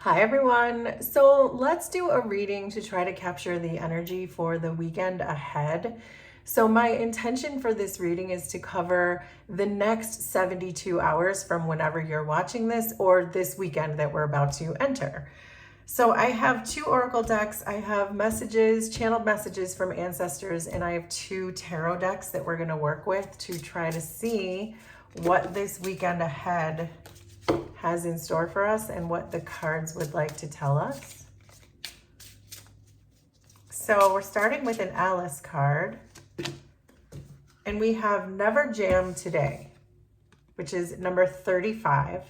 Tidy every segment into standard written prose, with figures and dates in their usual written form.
Hi everyone. So let's do a reading to try to capture the energy for the weekend ahead. So my intention for this reading is to cover the next 72 hours from whenever you're watching this or this weekend that we're about to enter. So I have two oracle decks. I have messages, channeled messages from ancestors, and I have two tarot decks that we're going to work with to try to see what this weekend ahead has in store for us and what the cards would like to tell us. So we're starting with an Alice card, and we have Never Jam Today, which is number 35.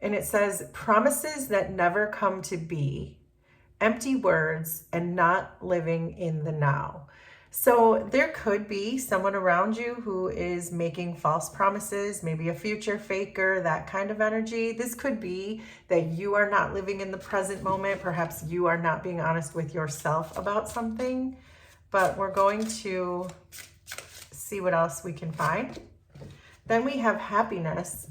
And it says, promises that never come to be, empty words, and not living in the now. So there could be someone around you who is making false promises, maybe a future faker, that kind of energy. This could be that you are not living in the present moment. Perhaps you are not being honest with yourself about something, but we're going to see what else we can find. Then we have happiness.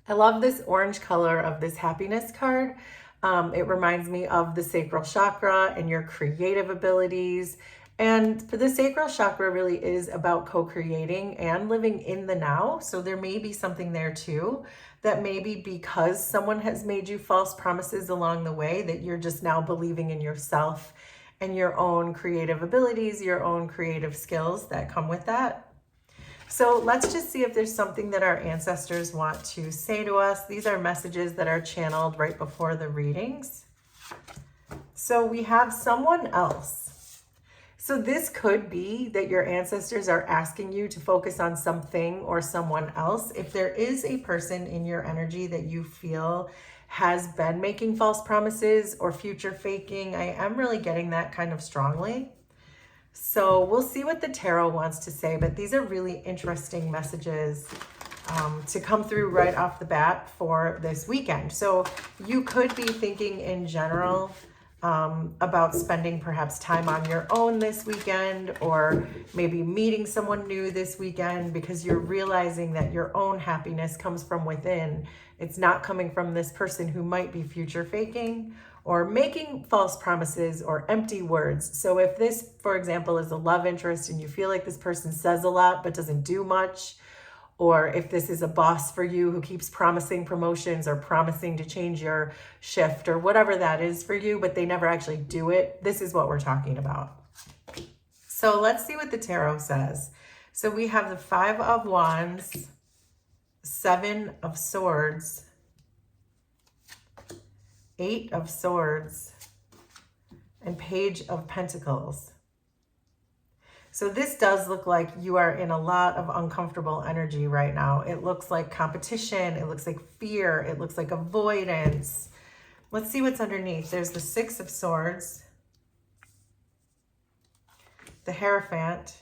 I love this orange color of this happiness card. It reminds me of the sacral chakra and your creative abilities. And the sacral chakra really is about co-creating and living in the now. So there may be something there too, that maybe because someone has made you false promises along the way, that you're just now believing in yourself and your own creative abilities, your own creative skills that come with that. So let's just see if there's something that our ancestors want to say to us. These are messages that are channeled right before the readings. So we have someone else. So this could be that your ancestors are asking you to focus on something or someone else. If there is a person in your energy that you feel has been making false promises or future faking, I am really getting that kind of strongly. So we'll see what the tarot wants to say, but these are really interesting messages to come through right off the bat for this weekend. So you could be thinking in general about spending perhaps time on your own this weekend, or maybe meeting someone new this weekend, because you're realizing that your own happiness comes from within. It's not coming from this person who might be future faking or making false promises or empty words. So if this, for example, is a love interest and you feel like this person says a lot but doesn't do much, or if this is a boss for you who keeps promising promotions or promising to change your shift or whatever that is for you, but they never actually do it, this is what we're talking about. So let's see what the tarot says. So we have the 5 of Wands, 7 of Swords, 8 of Swords, and Page of Pentacles. So this does look like you are in a lot of uncomfortable energy right now. It looks like competition. It looks like fear. It looks like avoidance. Let's see what's underneath. There's the 6 of Swords, the Hierophant,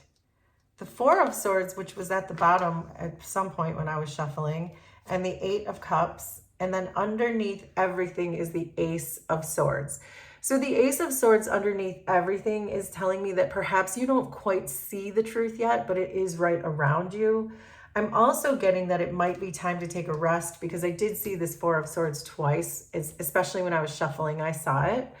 the 4 of Swords, which was at the bottom at some point when I was shuffling, and the 8 of Cups. And then underneath everything is the Ace of Swords. So the Ace of Swords underneath everything is telling me that perhaps you don't quite see the truth yet, but it is right around you. I'm also getting that it might be time to take a rest, because I did see this 4 of Swords twice, especially when I was shuffling, I saw it.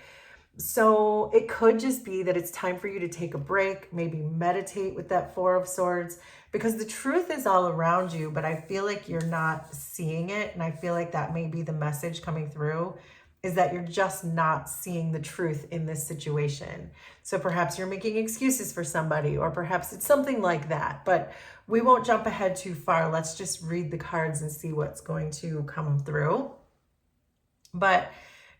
So it could just be that it's time for you to take a break, maybe meditate with that 4 of Swords, because the truth is all around you, but I feel like you're not seeing it. And I feel like that may be the message coming through, is that you're just not seeing the truth in this situation. So perhaps you're making excuses for somebody, or perhaps it's something like that, but we won't jump ahead too far. Let's just read the cards and see what's going to come through. But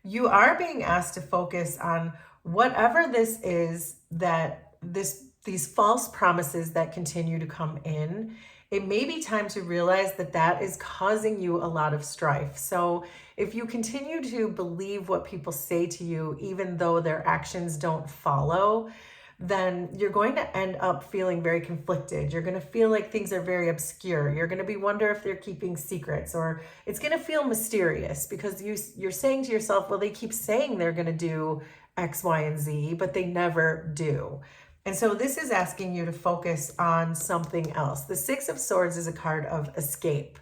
you are being asked to focus on whatever this is, that these false promises that continue to come in. It may be time to realize that that is causing you a lot of strife. So if you continue to believe what people say to you, even though their actions don't follow, then you're going to end up feeling very conflicted. You're going to feel like things are very obscure. You're going to wonder if they're keeping secrets, or it's going to feel mysterious, because you're saying to yourself, well, they keep saying they're going to do X, Y, and Z, but they never do. And so this is asking you to focus on something else. The 6 of Swords is a card of escape.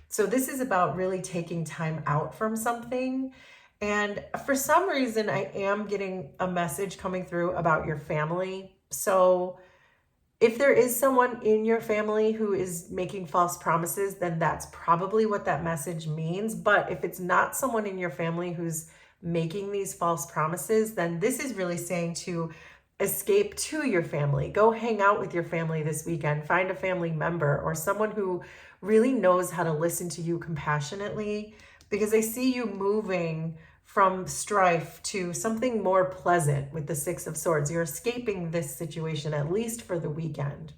So this is about really taking time out from something And for some reason, I am getting a message coming through about your family. So if there is someone in your family who is making false promises, then that's probably what that message means. But if it's not someone in your family who's making these false promises, then this is really saying to escape to your family. Go hang out with your family this weekend. Find a family member or someone who really knows how to listen to you compassionately, because I see you moving from strife to something more pleasant with the Six of Swords. You're escaping this situation, at least for the weekend.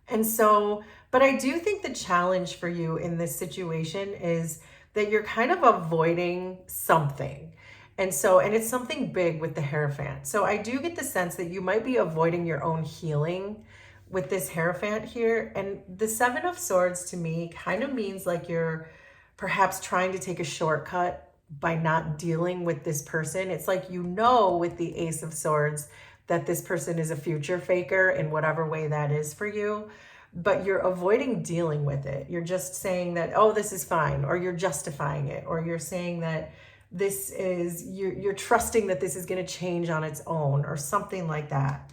And so, but I do think the challenge for you in this situation is that you're kind of avoiding something. And so, and it's something big with the Hierophant. So I do get the sense that you might be avoiding your own healing with this Hierophant here. And the Seven of Swords to me kind of means like you're perhaps trying to take a shortcut by not dealing with this person. It's like, you know, with the Ace of Swords that this person is a future faker in whatever way that is for you, but you're avoiding dealing with it. You're just saying that, oh, this is fine, or you're justifying it, or you're saying that this is, you're trusting that this is going to change on its own, or something like that.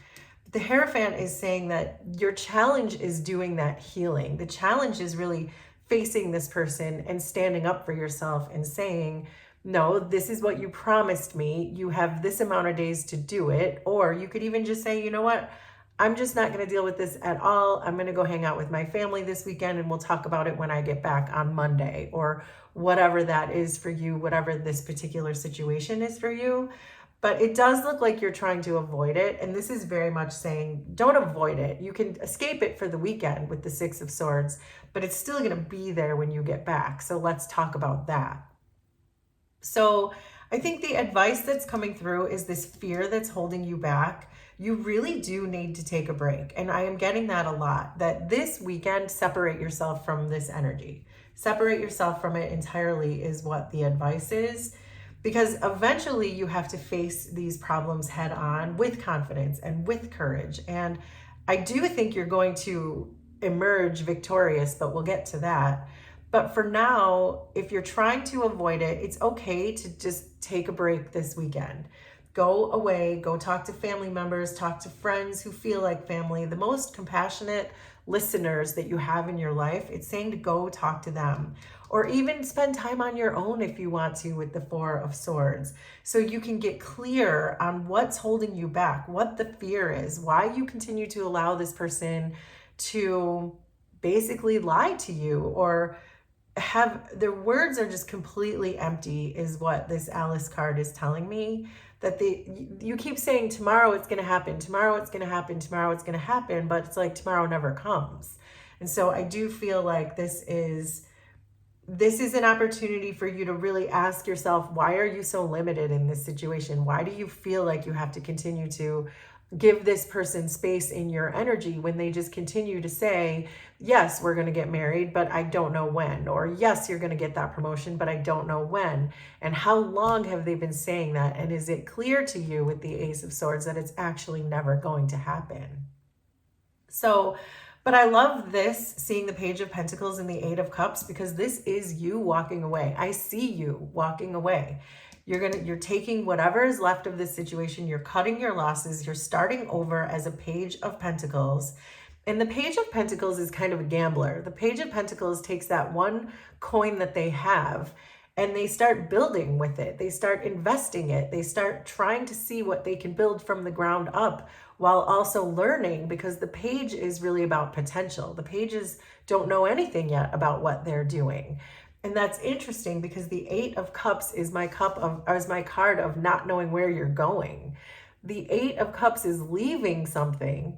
The Hierophant is saying that your challenge is doing that healing. The challenge is really facing this person and standing up for yourself and saying, no, this is what you promised me. You have this amount of days to do it. Or you could even just say, you know what? I'm just not going to deal with this at all. I'm going to go hang out with my family this weekend and we'll talk about it when I get back on Monday, or whatever that is for you, whatever this particular situation is for you. But it does look like you're trying to avoid it. And this is very much saying, don't avoid it. You can escape it for the weekend with the Six of Swords, but it's still going to be there when you get back. So let's talk about that. So I think the advice that's coming through is this fear that's holding you back. You really do need to take a break. And I am getting that a lot, that this weekend, separate yourself from this energy. Separate yourself from it entirely is what the advice is, because eventually you have to face these problems head on with confidence and with courage. And I do think you're going to emerge victorious, but we'll get to that. But for now, if you're trying to avoid it, it's okay to just take a break this weekend. Go away, go talk to family members, talk to friends who feel like family, the most compassionate listeners that you have in your life. It's saying to go talk to them, or even spend time on your own if you want to with the Four of Swords, so you can get clear on what's holding you back, what the fear is, why you continue to allow this person to basically lie to you, or have their words are just completely empty, is what this Alice card is telling me. That you keep saying tomorrow it's going to happen, tomorrow it's going to happen, tomorrow it's going to happen, but it's like tomorrow never comes. And so I do feel like this is an opportunity for you to really ask yourself, why are you so limited in this situation? Why do you feel like you have to continue to give this person space in your energy when they just continue to say, yes, we're going to get married, but I don't know when, or yes, you're going to get that promotion, but I don't know when. And how long have they been saying that? And is it clear to you with the Ace of Swords that it's actually never going to happen? So, but I love this, seeing the Page of Pentacles and the Eight of Cups, because this is you walking away. I see you walking away. You're taking whatever is left of this situation, you're cutting your losses, you're starting over as a Page of Pentacles. And the Page of Pentacles is kind of a gambler. The Page of Pentacles takes that one coin that they have and they start building with it. They start investing it. They start trying to see what they can build from the ground up, while also learning, because the page is really about potential. The pages don't know anything yet about what they're doing. And that's interesting, because the Eight of Cups is my card of not knowing where you're going. The Eight of Cups is leaving something,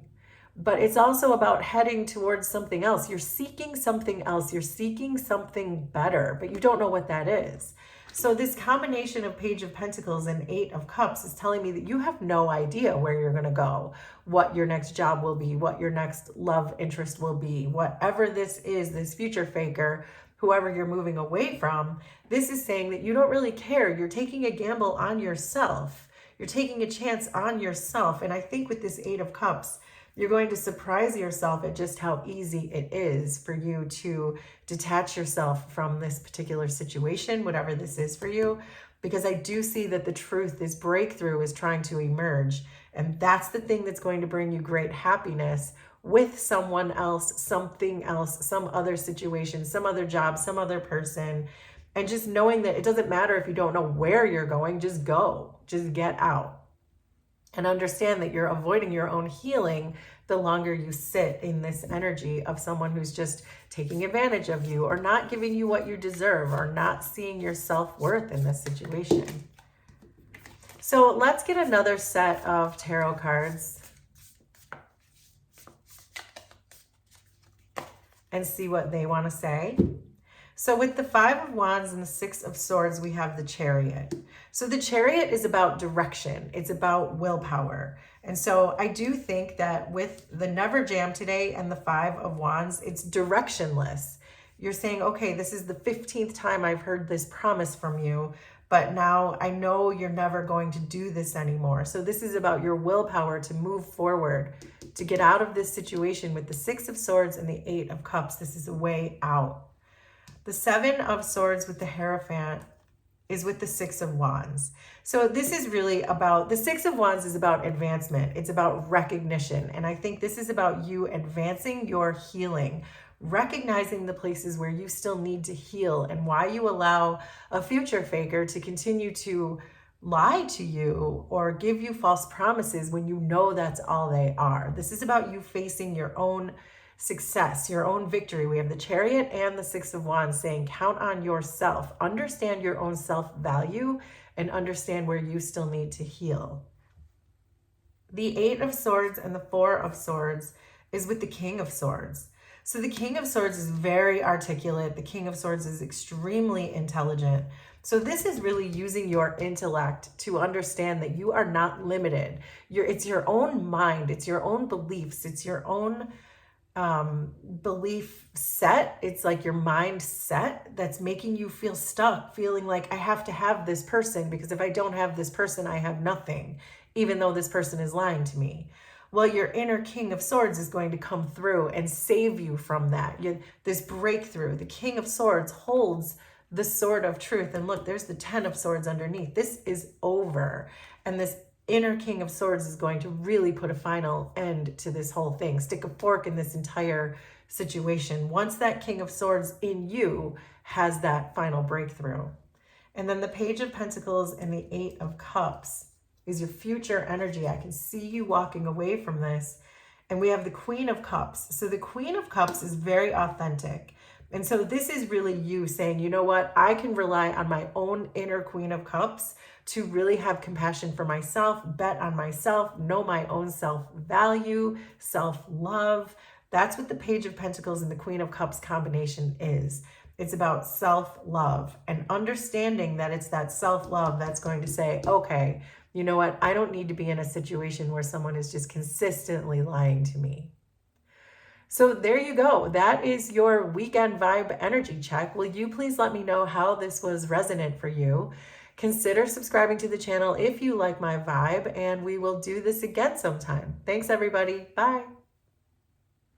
but it's also about heading towards something else. You're seeking something else. You're seeking something better, but you don't know what that is. So this combination of Page of Pentacles and Eight of Cups is telling me that you have no idea where you're going to go, what your next job will be, what your next love interest will be, whatever this is, this future faker, whoever you're moving away from. This is saying that you don't really care. You're taking a gamble on yourself. You're taking a chance on yourself. And I think with this Eight of Cups, You're going to surprise yourself at just how easy it is for you to detach yourself from this particular situation, whatever this is for you, because I do see that the truth, this breakthrough is trying to emerge. And that's the thing that's going to bring you great happiness with someone else, something else, some other situation, some other job, some other person. And just knowing that it doesn't matter if you don't know where you're going, just go, just get out. And understand that you're avoiding your own healing the longer you sit in this energy of someone who's just taking advantage of you or not giving you what you deserve or not seeing your self-worth in this situation. So let's get another set of tarot cards and see what they want to say. So with the 5 of Wands and the 6 of Swords, we have the Chariot. So the Chariot is about direction. It's about willpower. And so I do think that with the Never Jam today and the 5 of Wands, it's directionless. You're saying, okay, this is the 15th time I've heard this promise from you, but now I know you're never going to do this anymore. So this is about your willpower to move forward, to get out of this situation. With the 6 of Swords and the 8 of Cups, this is a way out. The 7 of Swords with the Hierophant is with the 6 of Wands. So this is really about, the 6 of Wands is about advancement. It's about recognition. And I think this is about you advancing your healing, recognizing the places where you still need to heal and why you allow a future faker to continue to lie to you or give you false promises when you know that's all they are. This is about you facing your own success, your own victory. We have the Chariot and the 6 of Wands saying, count on yourself, understand your own self-value, and understand where you still need to heal. The 8 of Swords and the 4 of Swords is with the King of Swords. So the King of Swords is very articulate. The King of Swords is extremely intelligent. So this is really using your intellect to understand that you are not limited. It's your own mind. It's your own beliefs. It's your own belief set. It's like your mindset that's making you feel stuck, feeling like I have to have this person because if I don't have this person, I have nothing, even though this person is lying to me. Well, your inner King of Swords is going to come through and save you from that. This breakthrough. The King of Swords holds the sword of truth. And look, there's the 10 of Swords underneath. This is over. And this inner King of Swords is going to really put a final end to this whole thing, stick a fork in this entire situation. Once that King of Swords in you has that final breakthrough. And then the Page of Pentacles and the 8 of Cups is your future energy. I can see you walking away from this. And we have the Queen of Cups. So the Queen of Cups is very authentic. And so this is really you saying, you know what, I can rely on my own inner Queen of Cups to really have compassion for myself, bet on myself, know my own self-value, self-love. That's what the Page of Pentacles and the Queen of Cups combination is. It's about self-love and understanding that it's that self-love that's going to say, okay, you know what, I don't need to be in a situation where someone is just consistently lying to me. So there you go. That is your weekend vibe energy check. Will you please let me know how this was resonant for you? Consider subscribing to the channel if you like my vibe, and we will do this again sometime. Thanks, everybody. Bye.